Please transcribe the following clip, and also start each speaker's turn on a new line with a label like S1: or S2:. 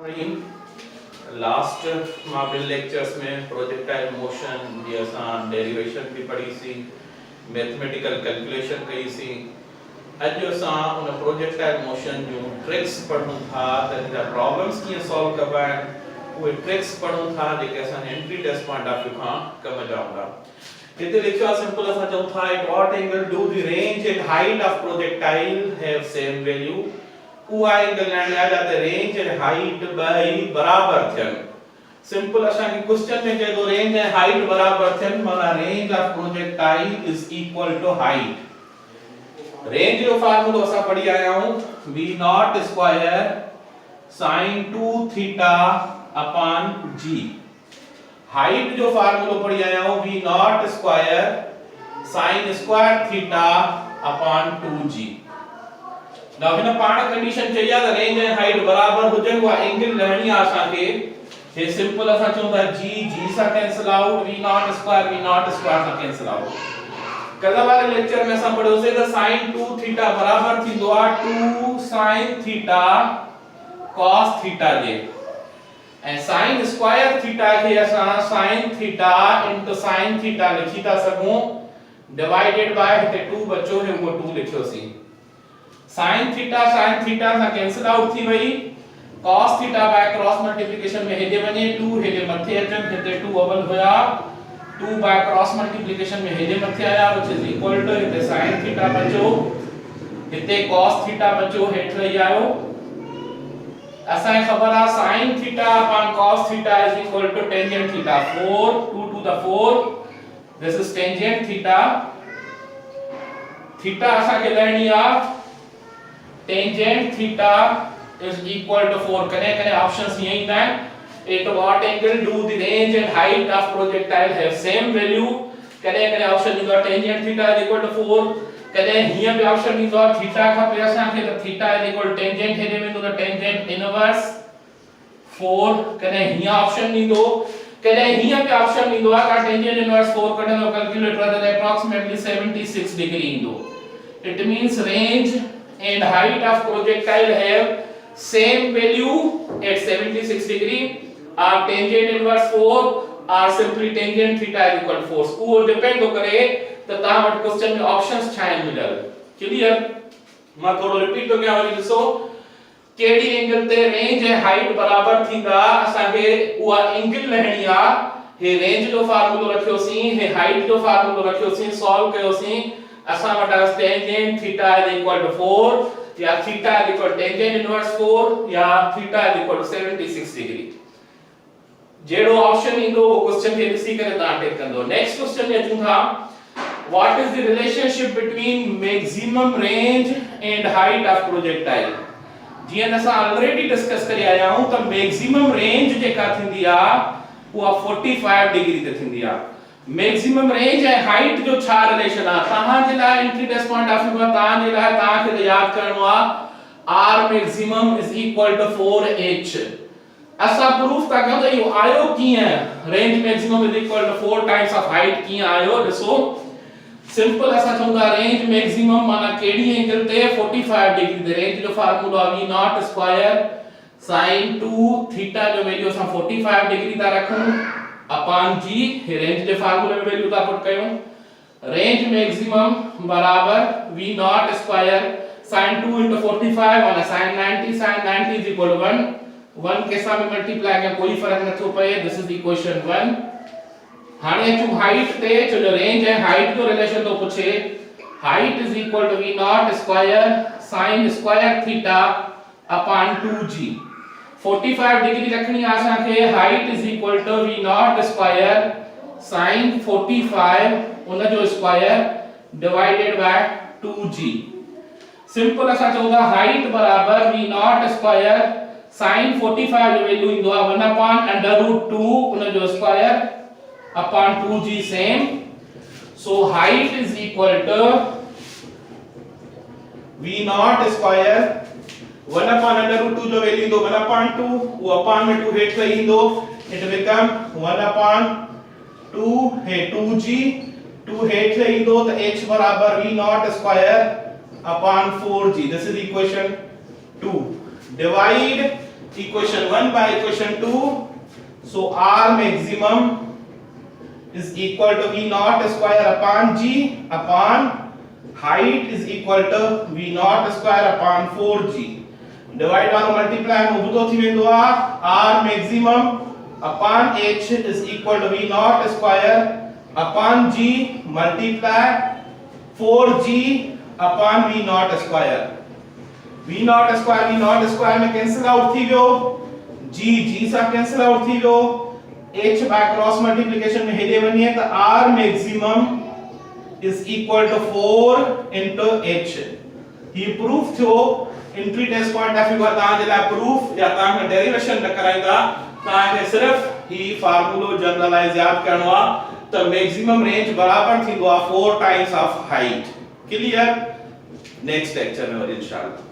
S1: Last Mobil lectures में projectile motion जी असां derivation भी पढ़ी सी, मैथमेटिकल कैलकुलेशन कई सी। अॼु असां उन प्रोजेक्टाइल मोशन जूं ट्रिक्स पढ़ूं था त हिन जा प्रॉब्लम्स कीअं सॉल्व कबा आहिनि, उहे ट्रिक्स पढ़ूं था जेके असां entry test point of view खां कम जा हूंदा। हिते लिखियो आहे सिंपल, असां चऊं था at what angle do the range and height of projectile have same value. उहा एंगल लैंड आहे जाते रेंज ऐं हाइट ॿई बराबर थियनि। सिंपल असांखे क्वेश्चन में चए थो रेंज ऐं हाइट बराबर थियनि, माना range of projectile is equal to height. Range जो फार्मूलो असां पढ़ी आया आहियूं, v naught square sin 2 theta upon g। Height जो फार्मूलो पढ़ी आया आहियूं, v naught square sin square theta upon 2g। ना हिन पाण कंडीशन चाहिए त रेंज ऐं हाइट बराबर हुजनि, उहा एंगल लहणी आहे असांखे। हे सिंपल असां चऊं था g सां cancel out, v naught square सां कैंसिल आउट। कल वाले लेक्चर में असां पढ़ियोसीं त sin 2 थीटा बराबर थींदो आहे 2 sin थीटा cos थीटा जे, ऐं sin स्क्वायर थीटा खे असां sin theta into sin theta लिखी था सघूं, डिवाइडेड बाय हिते 2 बचो है वो 2 लिखियोसीं। sin थीटा सां कैंसिल आउट थी वई, cos theta by cross multiplication में हेजे वने 2 हेजे मथे अचन, हिते 2 अवल हुया, 2 बाय क्रॉस मल्टीप्लिकेशन में हेजे मथे आया व्हिच इज इक्वल टू हिते sin थीटा बचो, हिते cos थीटा बचो, हेठ रही आयो। असांखे ख़बर आ sin theta upon cos theta is equal to tangent theta 4 2 to the 4, this is tangent theta. Theta असांखे लहणी आ tangent theta is equal to 4। कने ऑप्शंस यही ईंदा आहिनि। at what angle do the range and height of projectile have same value। कने option ईंदो आहे tangent theta is equal to 4। कने हीअं बि ऑप्शन ईंदो आहे थीटा खपे असांखे त theta is equal to tangent हेॾे वेंदो त tangent इनवर्स 4। कने हीअं ऑप्शन ईंदो, कने हीअं बि ऑप्शन ईंदो आहे का tangent इनवर्स 4 कढंदो कैलकुलेटर त approximately 76 डिग्री ईंदो। it means range and height of projectile have same value at 76 degree, or tangent inverse 4 or simply tangent theta is equal to 4। वो डिपेंड करे त तव्हां वटि क्वेश्चन में ऑप्शंस छा आहिनि मिलियल। क्लियर? मां थोरो रिपीट थो कयां, वरी ॾिसो कहिड़ी एंगल ते रेंज ऐं हाइट बराबर थींदा, असांखे उहा एंगल लहणी आहे। हे रेंज जो फार्मूलो रखियोसीं, हे हाइट जो फार्मूलो रखियोसीं, सॉल्व कयोसीं। असां वटि tangent theta is equal to 4 या theta is equal tangent inverse 4 या theta is equal to 76 degree. जेड़ो ऑप्शन ईंदो वो क्वेश्चन खे ॾिसी करे तव्हां टेक कंदो। नेक्स्ट क्वेश्चन में अचूं था, what is the relationship between maximum range and height of projectile. जीअं असां ऑलरेडी डिस्कस करे आया आहियूं त मैक्सिमम रेंज जेका थींदी आहे उहा 45 डिग्री ते थींदी आहे। मैक्सिमम रेंज ऐं हाइट जो छा रिलेशन आहे तहां जे लाइ entry test point of view तहां जे लाइ तहां खे याद करणो आहे r maximum is equal to 4h। असां प्रूफ था कयूं त इहो आयो कीअं, range maximum is equal to 4 times of height कीअं आयो। ॾिसो सिंपल असां चऊं था रेंज मैक्सिमम माना केडी एंगल ते 45 डिग्री ते। रेंज जो फार्मूलो आहे v naught square sin 2 theta जो वैल्यू असां 45 डिग्री था रखूं अपॉन g। हे रेंज जे फार्मूले में वैल्यू था पुट कयूं। रेंज मैक्सिमम बराबर v naught square sin 2 into 45 माना sin 90 is equal to 1 के साथ में मल्टीप्लाई करें कोई फर्क नथो पए। This is equation 1। हाणे अचूं हाइट ते, जो रेंज है हाइट जो रिलेशन तो पूछे, height is equal to v naught square sin square theta upon 2g। 45 degree रखनी है असांखे, height is equal to v naught square sin 45 उन जो square divided by 2g। Simple असां चऊं था हाइट बराबर v नॉट स्क्वायर sin 45 जो वैल्यू ईंदो आहे 1 अपॉन √2 उन जो square upon 2g same. So height is equal to v naught square 1 upon √2 जो वैल्यू दो 1 upon 2 वो upon में 2 हेठ रही दो, it become 1 upon 2 है 2g 2 हेठ रही दो तो h बराबर v naught square upon 4g। This is equation 2। Divide
S2: equation 1 by equation 2. So R maximum is equal to V naught square upon G upon height is equal to V naught square upon 4G. Divide or multiply में उबतो थी वेंदो R maximum upon H is equal to V naught square upon G multiply 4G upon V naught square. V naught square में cancel out थी वियो, G सा cancel out थी वियो, H by cross multiplication में हेॾे वञे त R maximum is equal to 4 into H. ही प्रूफ थियो entry test point of view तां जे लाइ प्रूफ या तां खे डेरिवेशन न कराईंदा तां खे सिर्फ ही फार्मूलो जनरलाइज याद करणो आ त मैक्सिमम रेंज बराबर थींदो आ 4 times of height. Clear? Next lecture में इंशाअल्लाह.